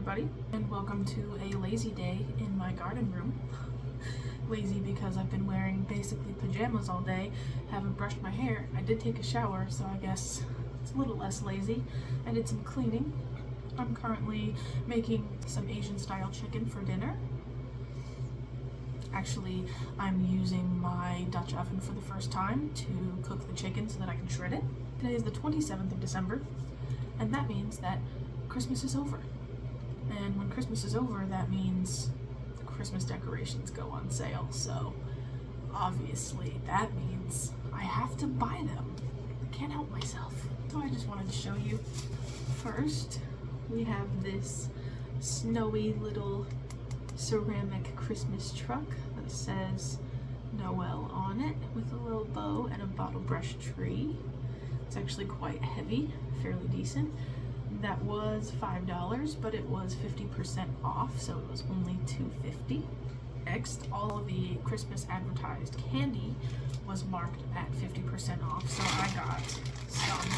everybody, and welcome to a lazy day in my garden room. Lazy because I've been wearing basically pajamas all day, haven't brushed my hair. I did take a shower, so I guess it's a little less lazy. I did some cleaning. I'm currently making some Asian style chicken for dinner. Actually, I'm using my Dutch oven for the first time to cook the chicken so that I can shred it. Today is the 27th of December, and that means that Christmas is over. And when Christmas is over, that means Christmas decorations go on sale. So obviously that means I have to buy them. I can't help myself. So I just wanted to show you. First, we have this snowy little ceramic Christmas truck that says Noel on it with a little bow and a bottle brush tree. It's actually quite heavy, fairly decent. That was $5, but it was 50% off, so it was only $2.50. Next, all of the Christmas advertised candy was marked at 50% off, so I got some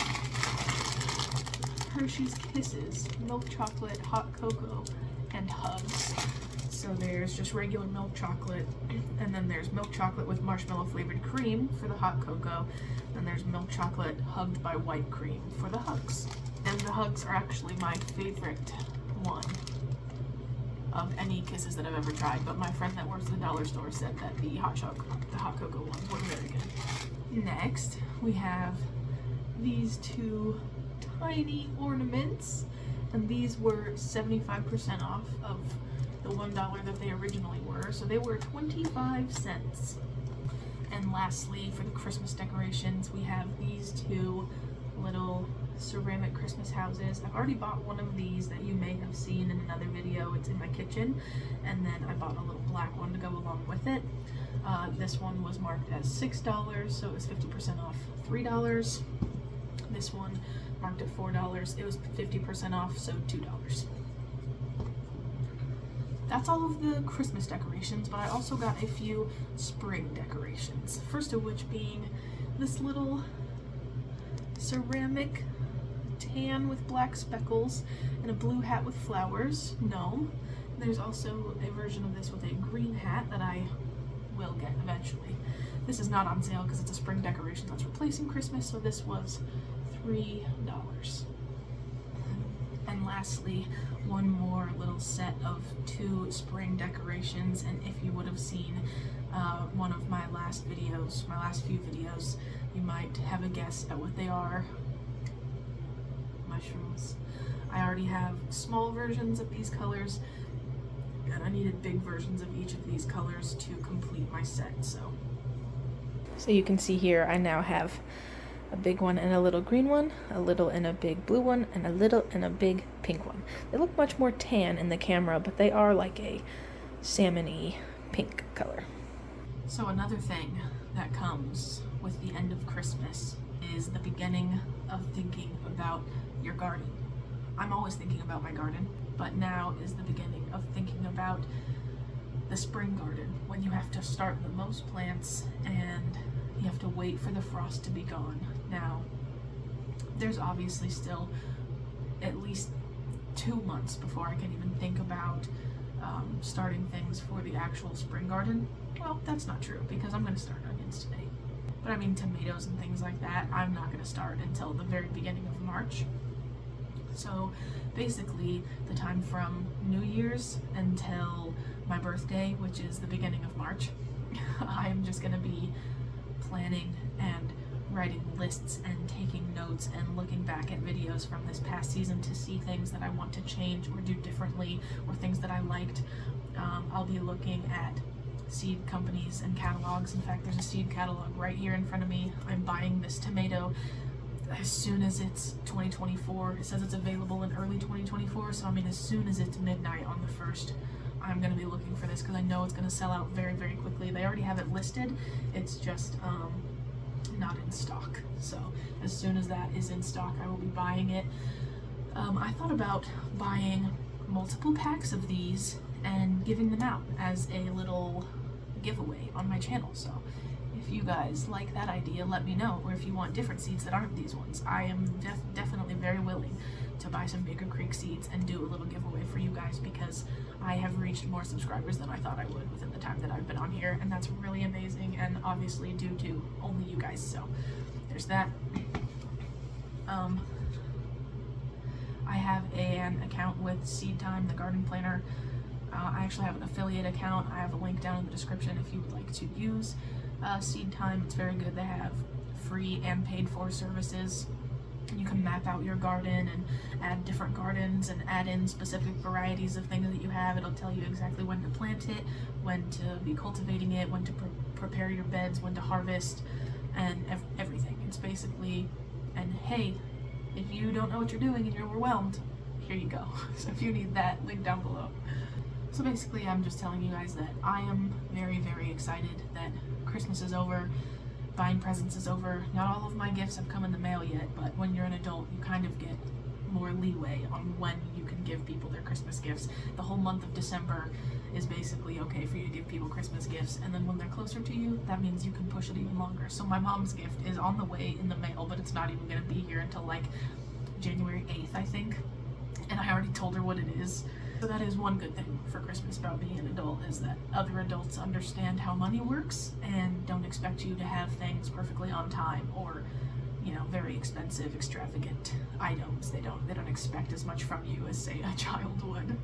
Hershey's Kisses, milk chocolate, hot cocoa, and hugs. So there's just regular milk chocolate, and then there's milk chocolate with marshmallow flavored cream for the hot cocoa, and there's milk chocolate hugged by white cream for the hugs. And the hugs are actually my favorite one of any kisses that I've ever tried, but my friend that works at the dollar store said that the hot cocoa ones were very good. Next, we have these two tiny ornaments, and these were 75% off of the $1 that they originally were, so they were 25 cents. And lastly, for the Christmas decorations, we have these two little ceramic Christmas houses. I've already bought one of these that you may have seen in another video. It's in my kitchen, and then I bought a little black one to go along with it. This one was marked as $6, so it was 50% off $3. This one marked at $4, it was 50% off, so $2. That's all of the Christmas decorations, but I also got a few spring decorations. First of which being this little ceramic tan with black speckles and a blue hat with flowers gnome. There's also a version of this with a green hat that I will get eventually. This is not on sale because it's a spring decoration that's replacing Christmas, so this was $3. And lastly, one more little set of two spring decorations, and if you would have seen one of my last few videos, you might have a guess at what they are. Mushrooms. I already have small versions of these colors, and I needed big versions of each of these colors to complete my set. So you can see here I now have a big one and a little green one, a little and a big blue one, and a little and a big pink one. They look much more tan in the camera, but they are like a salmon-y pink color. So another thing that comes with the end of Christmas is the beginning of thinking about your garden. I'm always thinking about my garden, but now is the beginning of thinking about the spring garden, when you have to start the most plants and you have to wait for the frost to be gone. Now, there's obviously still at least 2 months before I can even think about starting things for the actual spring garden. Well, that's not true, because I'm going to start onions today. But I mean, tomatoes and things like that, I'm not going to start until the very beginning of March. So basically, the time from New Year's until my birthday, which is the beginning of March, I'm just going to be planning and writing lists and taking notes and looking back at videos from this past season to see things that I want to change or do differently, or things that I liked. I'll be looking at seed companies and catalogs. In fact, there's a seed catalog right here in front of me. I'm buying this tomato as soon as it's 2024. It says it's available in early 2024, so I mean as soon as it's midnight on the 1st, I'm going to be looking for this because I know it's going to sell out very, very quickly. They already have it listed, it's just not in stock. So as soon as that is in stock, I will be buying it. I thought about buying multiple packs of these and giving them out as a little giveaway on my channel. So if you guys like that idea, let me know. Or if you want different seeds that aren't these ones, I am definitely very willing to buy some Baker Creek seeds and do a little giveaway for you guys. because I have reached more subscribers than I thought I would within the time that I've been on here, and that's really amazing, and obviously due to only you guys, so there's that. I have an account with Seed Time, the garden planner. I actually have an affiliate account. I have a link down in the description if you would like to use Seed Time. It's very good. They have free and paid for services. You can map out your garden and add different gardens and add in specific varieties of things that you have. It'll tell you exactly when to plant it, when to be cultivating it, when to prepare your beds, when to harvest, and everything. It's basically, and hey, if you don't know what you're doing and you're overwhelmed, here you go. So if you need that, link down below. So basically, I'm just telling you guys that I am very, very excited that Christmas is over. Buying presents is over. Not all of my gifts have come in the mail yet, but when you're an adult, you kind of get more leeway on when you can give people their Christmas gifts. The whole month of December is basically okay for you to give people Christmas gifts, and then when they're closer to you, that means you can push it even longer. So my mom's gift is on the way in the mail, but it's not even going to be here until like January 8th, I think, and I already told her what it is. So that is one good thing for Christmas about being an adult, is that other adults understand how money works and don't expect you to have things perfectly on time or, you know, very expensive, extravagant items. They don't expect as much from you as, say, a child would.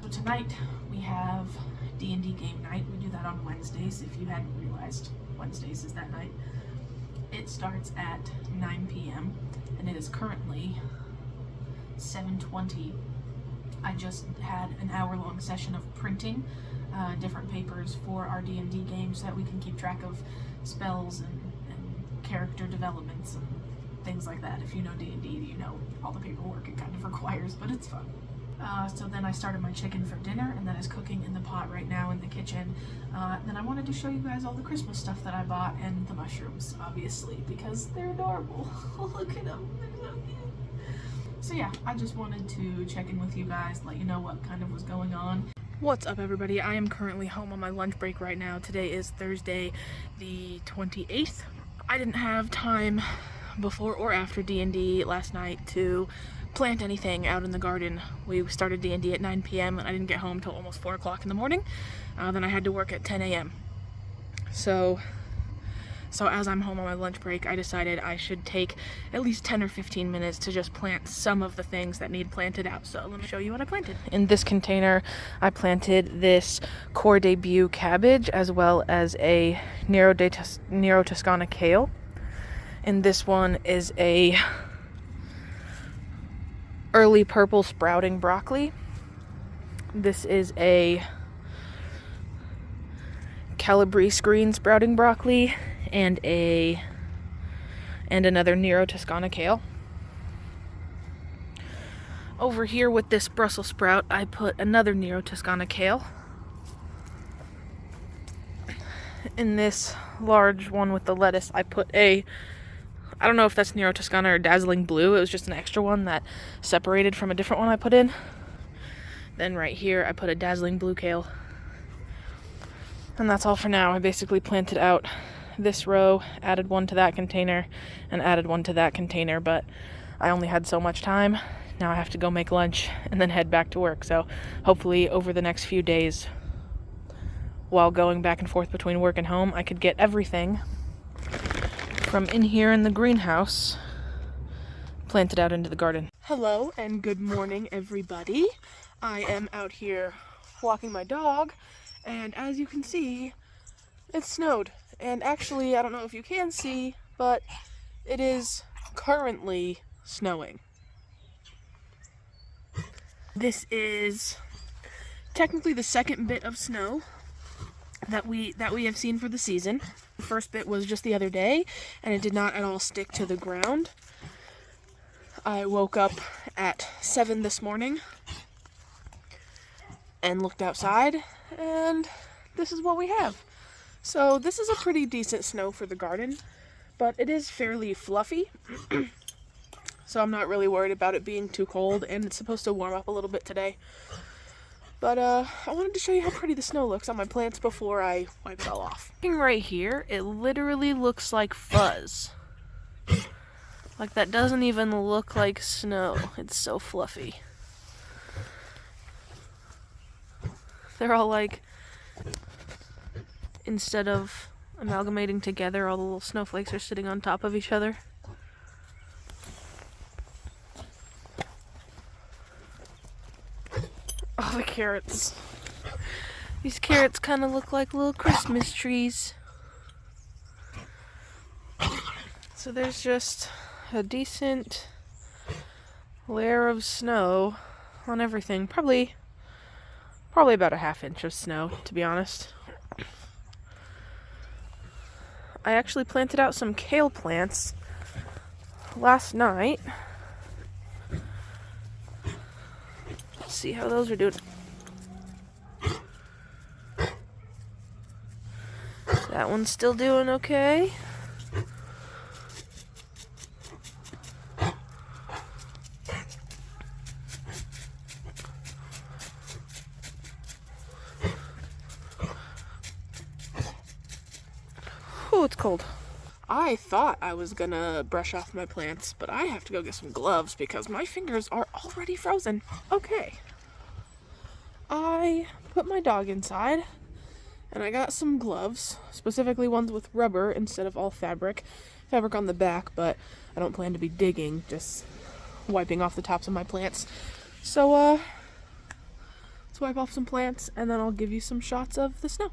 So tonight we have D&D game night. We do that on Wednesdays. If you hadn't realized, Wednesdays is that night. It starts at 9 p.m. and it is currently 7:20. I just had an hour-long session of printing different papers for our D&D game so that we can keep track of spells and character developments and things like that. If you know D&D, you know all the paperwork it kind of requires, but it's fun. So then I started my chicken for dinner, and that is cooking in the pot right now in the kitchen. Then I wanted to show you guys all the Christmas stuff that I bought, and the mushrooms, obviously, because they're adorable. Look at them, they're so cute. So yeah, I just wanted to check in with you guys, let you know what kind of was going on. What's up, everybody? I am currently home on my lunch break right now. Today is Thursday the 28th. I didn't have time before or after D&D last night to plant anything out in the garden. We started D&D at 9 p.m. and I didn't get home till almost 4 o'clock in the morning. Then I had to work at 10 a.m. So as I'm home on my lunch break, I decided I should take at least 10 or 15 minutes to just plant some of the things that need planted out. So let me show you what I planted. In this container, I planted this Core Debut cabbage as well as a Nero Toscana kale. And this one is a early purple sprouting broccoli. This is a Calabrese green sprouting broccoli and another Nero Toscana kale. Over here with this Brussels sprout, I put another Nero Toscana kale. In this large one with the lettuce, I put I don't know if that's Nero Toscana or Dazzling Blue. It was just an extra one that separated from a different one I put in. Then right here, I put a Dazzling Blue kale. And that's all for now. I basically planted out this row, added one to that container, and added one to that container, but I only had so much time. Now I have to go make lunch and then head back to work. So hopefully over the next few days, while going back and forth between work and home, I could get everything from in here in the greenhouse planted out into the garden. Hello and good morning, everybody. I am out here walking my dog, and as you can see, it snowed. And actually, I don't know if you can see, but it is currently snowing. This is technically the second bit of snow that we have seen for the season. The first bit was just the other day, and it did not at all stick to the ground. I woke up at 7 this morning and looked outside, and this is what we have. So this is a pretty decent snow for the garden, but it is fairly fluffy. So I'm not really worried about it being too cold, and it's supposed to warm up a little bit today. But I wanted to show you how pretty the snow looks on my plants before I wipe it all off. Right here, it literally looks like fuzz. Like, that doesn't even look like snow. It's so fluffy. They're all like, instead of amalgamating together, all the little snowflakes are sitting on top of each other. Oh, the carrots. These carrots kind of look like little Christmas trees. So there's just a decent layer of snow on everything. Probably about a ½ inch of snow, to be honest. I actually planted out some kale plants last night. Let's see how those are doing. That one's still doing okay. Oh, it's cold. I thought I was gonna brush off my plants, but I have to go get some gloves because my fingers are already frozen. Okay. I put my dog inside and I got some gloves, specifically ones with rubber instead of all fabric. Fabric on the back, but I don't plan to be digging, just wiping off the tops of my plants. So, let's wipe off some plants and then I'll give you some shots of the snow.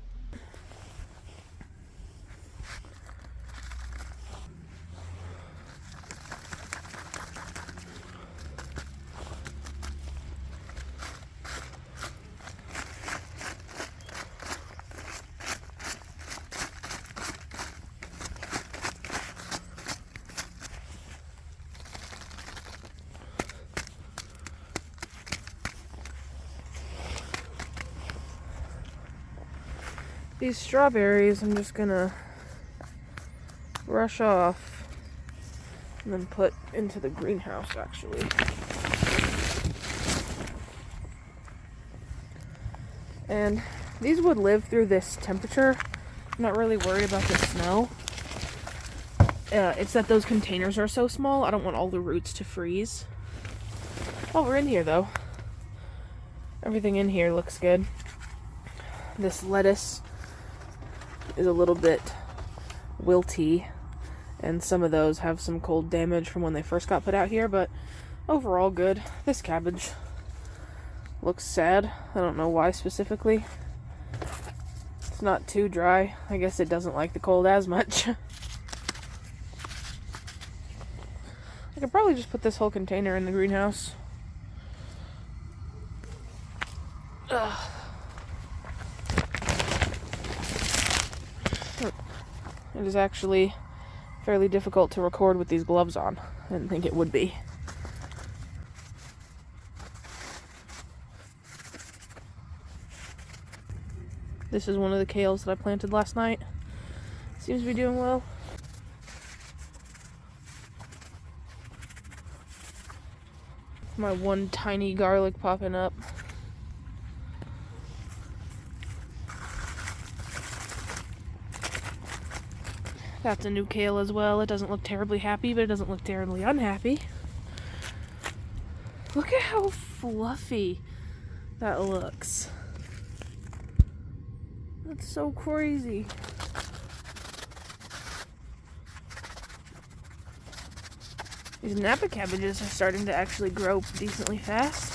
These strawberries I'm just gonna brush off and then put into the greenhouse, actually. And these would live through this temperature. I'm not really worried about the snow. It's that those containers are so small, I don't want all the roots to freeze. While we're in here though, everything in here looks good. This lettuce is a little bit wilty, and some of those have some cold damage from when they first got put out here, but overall good. This cabbage looks sad. I don't know why specifically. It's not too dry. I guess it doesn't like the cold as much. I could probably just put this whole container in the greenhouse. Ugh. It is actually fairly difficult to record with these gloves on. I didn't think it would be. This is one of the kales that I planted last night. Seems to be doing well. My one tiny garlic popping up. That's a new kale as well. It doesn't look terribly happy, but it doesn't look terribly unhappy. Look at how fluffy that looks. That's so crazy. These Napa cabbages are starting to actually grow decently fast.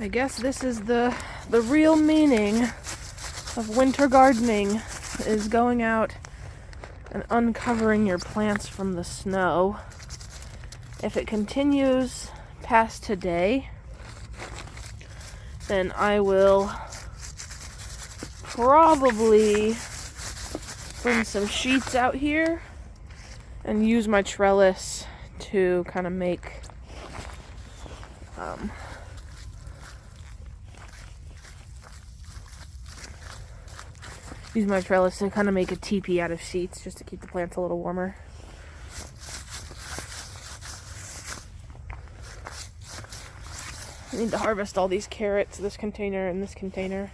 I guess this is the real meaning of winter gardening, is going out and uncovering your plants from the snow. If it continues past today, then I will probably bring some sheets out here and use my trellis to kind of make a teepee out of sheets just to keep the plants a little warmer. need to harvest all these carrots, this container and this container.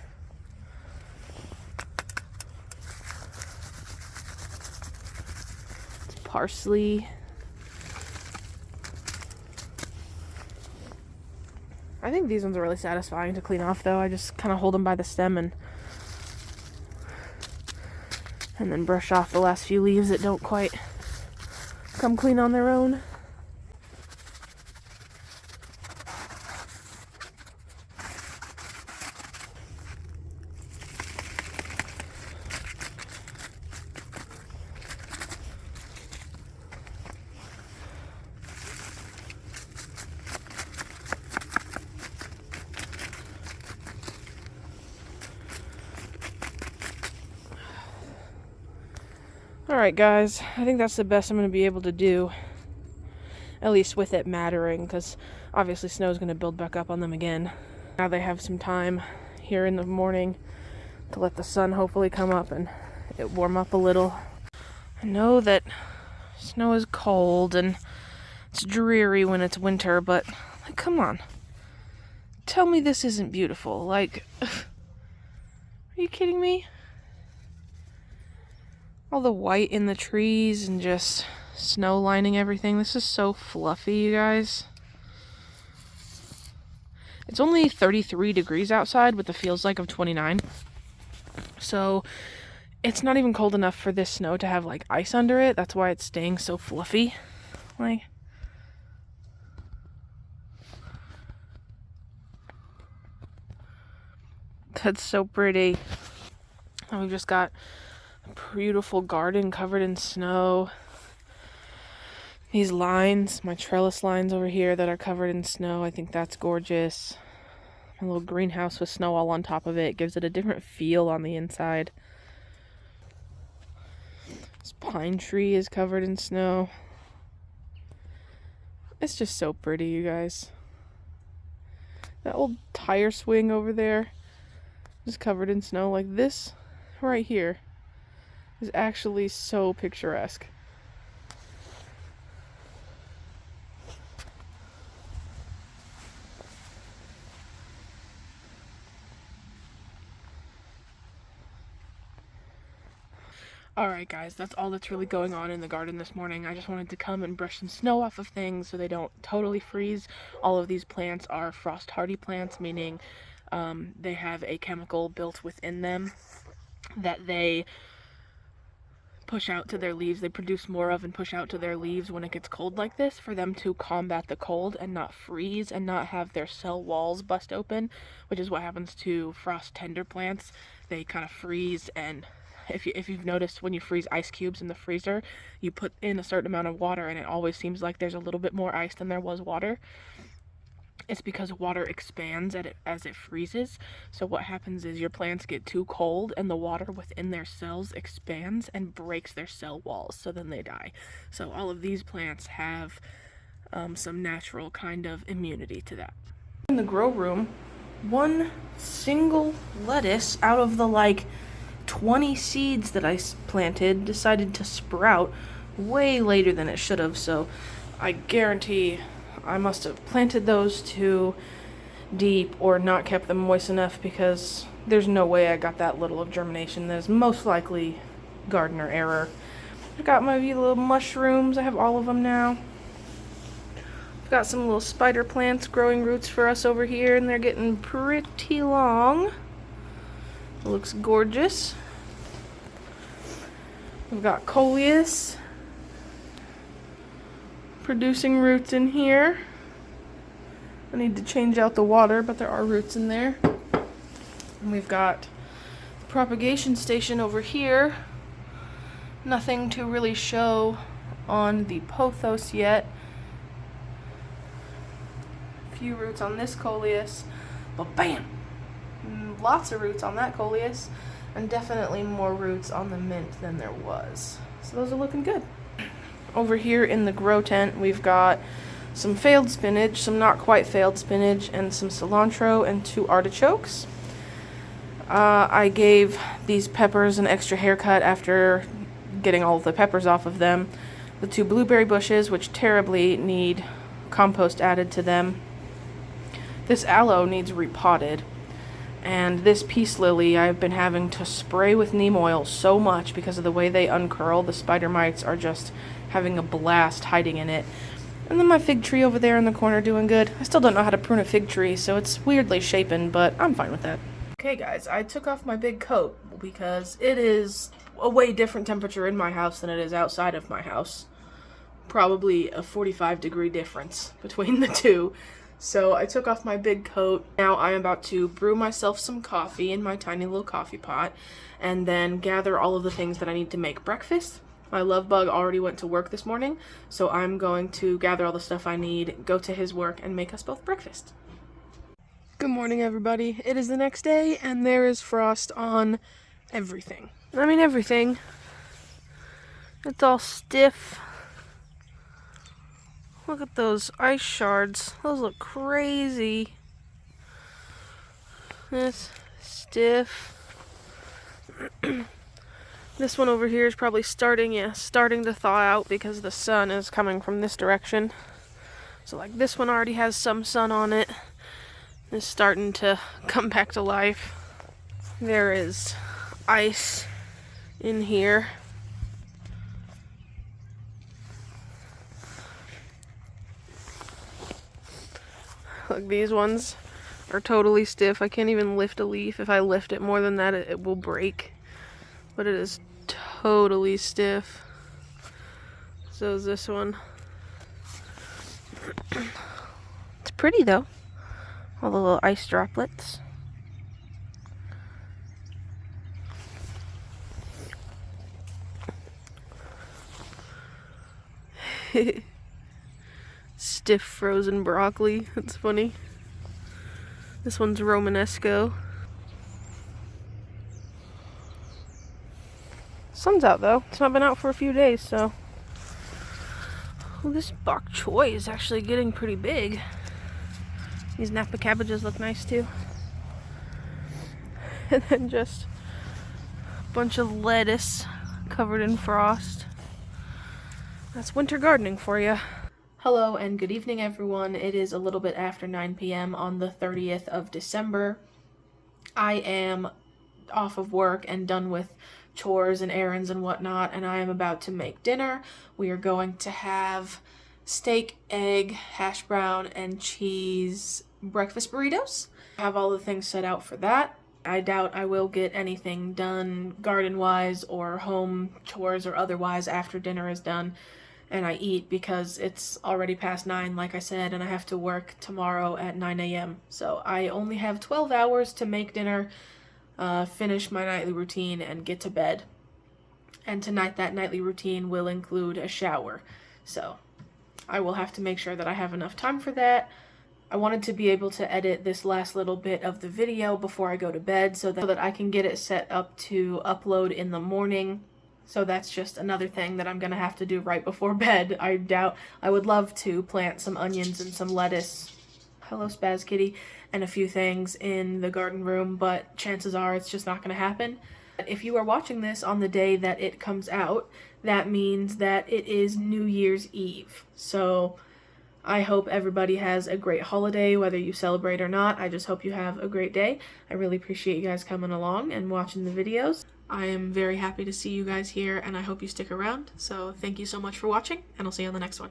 It's parsley. I think these ones are really satisfying to clean off though. I just kind of hold them by the stem and then brush off the last few leaves that don't quite come clean on their own. Alright guys, I think that's the best I'm going to be able to do, at least with it mattering, because obviously snow is going to build back up on them again. Now they have some time here in the morning to let the sun hopefully come up and it warm up a little. I know that snow is cold and it's dreary when it's winter, but like, come on. Tell me this isn't beautiful. Like, are you kidding me? All the white in the trees and just snow lining everything. This is so fluffy, you guys. It's only 33 degrees outside with the feels like of 29. So it's not even cold enough for this snow to have like ice under it. That's why it's staying so fluffy. Like, that's so pretty. And we've just got a beautiful garden covered in snow. These lines, my trellis lines over here that are covered in snow, I think that's gorgeous. A little greenhouse with snow all on top of it gives it a different feel on the inside. This pine tree is covered in snow. It's just so pretty, you guys. That old tire swing over there is covered in snow. Like this right here is actually so picturesque. Alright guys, that's all that's really going on in the garden this morning. I just wanted to come and brush some snow off of things so they don't totally freeze. All of these plants are frost hardy plants, meaning they have a chemical built within them that they push out to their leaves. They produce more of and push out to their leaves when it gets cold like this for them to combat the cold and not freeze and not have their cell walls bust open, which is what happens to frost tender plants. They kind of freeze, and if you've noticed, when you freeze ice cubes in the freezer, you put in a certain amount of water and it always seems like there's a little bit more ice than there was water. It's because water expands as it freezes. So what happens is your plants get too cold and the water within their cells expands and breaks their cell walls, so then they die. So all of these plants have some natural kind of immunity to that. In the grow room, one single lettuce out of the like 20 seeds that I planted decided to sprout way later than it should have, so I guarantee I must have planted those too deep or not kept them moist enough, because there's no way I got that little of germination. That is most likely gardener error. I've got my little mushrooms. I have all of them now. I've got some little spider plants growing roots for us over here, and they're getting pretty long. It looks gorgeous. We've got coleus producing roots in here. I need to change out the water, but there are roots in there. And we've got the propagation station over here. Nothing to really show on the pothos yet. A few roots on this coleus, but bam! Lots of roots on that coleus, and definitely more roots on the mint than there was. So those are looking good. Over here in the grow tent, we've got some failed spinach, some not quite failed spinach, and some cilantro and 2 artichokes. I gave these peppers an extra haircut after getting all of the peppers off of them. The 2 blueberry bushes, which terribly need compost added to them, This aloe needs repotted. And this peace lily, I've been having to spray with neem oil so much because of the way they uncurl. The spider mites are just having a blast hiding in it. And then my fig tree over there in the corner doing good. I still don't know how to prune a fig tree, so it's weirdly shapen, but I'm fine with that. Okay guys, I took off my big coat because it is a way different temperature in my house than it is outside of my house. Probably a 45-degree difference between the two. So I took off my big coat. Now I'm about to brew myself some coffee in my tiny little coffee pot and then gather all of the things that I need to make breakfast. My love bug already went to work this morning, so I'm going to gather all the stuff I need, go to his work, and make us both breakfast. Good morning, everybody. It is the next day, and there is frost on everything. I mean, everything. It's all stiff. Look at those ice shards. Those look crazy. It's stiff. This one over here is probably starting to thaw out because the sun is coming from this direction. So like this one already has some sun on it. It's starting to come back to life. There is ice in here. Look, these ones are totally stiff. I can't even lift a leaf. If I lift it more than that, it will break. But it is totally stiff. So is this one. It's pretty though. All the little ice droplets. Stiff frozen broccoli. That's funny. This one's Romanesco. Sun's out though. It's not been out for a few days, so. Well, this bok choy is actually getting pretty big. These Napa cabbages look nice too. And then just a bunch of lettuce covered in frost. That's winter gardening for you. Hello and good evening, everyone. It is a little bit after 9 p.m. on the 30th of December. I am off of work and done with chores and errands and whatnot, and I am about to make dinner. We are going to have steak, egg, hash brown, and cheese breakfast burritos. I have all the things set out for that. I doubt I will get anything done garden-wise or home chores or otherwise after dinner is done and I eat because it's already past 9, like I said, and I have to work tomorrow at 9 a.m. So I only have 12 hours to make dinner, finish my nightly routine, and get to bed. And tonight that nightly routine will include a shower. So I will have to make sure that I have enough time for that. I wanted to be able to edit this last little bit of the video before I go to bed so that I can get it set up to upload in the morning. So that's just another thing that I'm gonna have to do right before bed. I would love to plant some onions and some lettuce, hello Spaz Kitty, and a few things in the garden room, but chances are it's just not gonna happen. If you are watching this on the day that it comes out, that means that it is New Year's Eve. So I hope everybody has a great holiday, whether you celebrate or not. I just hope you have a great day. I really appreciate you guys coming along and watching the videos. I am very happy to see you guys here, and I hope you stick around. So thank you so much for watching, and I'll see you on the next one.